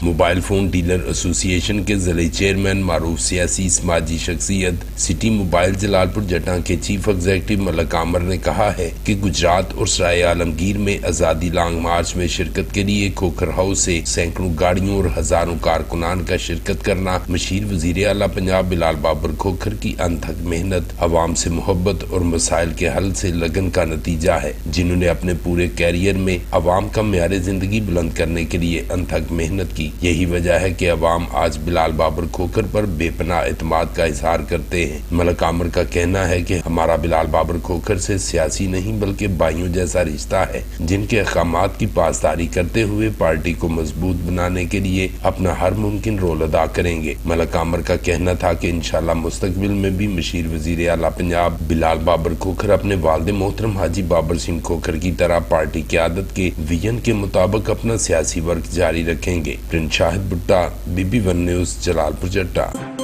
Mobile phone dealer association के ज़िले chairman मारूफ सियासी समाजी शख्सियत सिटी मोबाइल जलालपुर जटा के चीफ एग्जीक्यूटिव मलक आमर ने कहा है कि गुजरात और सराय आलमगीर में आज़ादी लॉन्ग मार्च में शिरकत के लिए खोखर हाउस से सैकड़ों गाड़ियों और हजारों कारकुनान का शिरकत करना मशीर वजीर आला पंजाब बिलाल बाबर खोखर की अनथक मेहनत, अवाम से मोहब्बत और मसाइल के हल से लगन का नतीजा है, जिन्होंने अपने पूरे कैरियर में अवाम का म्यार जिंदगी बुलंद करने के लिए अनथक मेहनत की। यही वजह है कि अवाम आज बिलाल बाबर खोखर पर बेपनाह एतमाद का इजहार करते हैं। मलक आमर का कहना है कि हमारा बिलाल बाबर खोखर से सियासी नहीं बल्कि भाइयों जैसा रिश्ता है, जिनके अहकामात की पासदारी करते हुए पार्टी को मजबूत बनाने के लिए अपना हर मुमकिन रोल अदा करेंगे। मलक आमर का कहना था कि इंशाल्लाह मुस्तकबिल में भी मशीर वजीर आला पंजाब बिलाल बाबर खोखर अपने वालिद मोहतरम हाजी बाबर सिंह खोखर की तरह पार्टी क़यादत के विजन के मुताबिक अपना सियासी वर्क जारी रखेंगे। शाहिद भुट्टा, BB1 न्यूज़, जलालपुर जट्टा।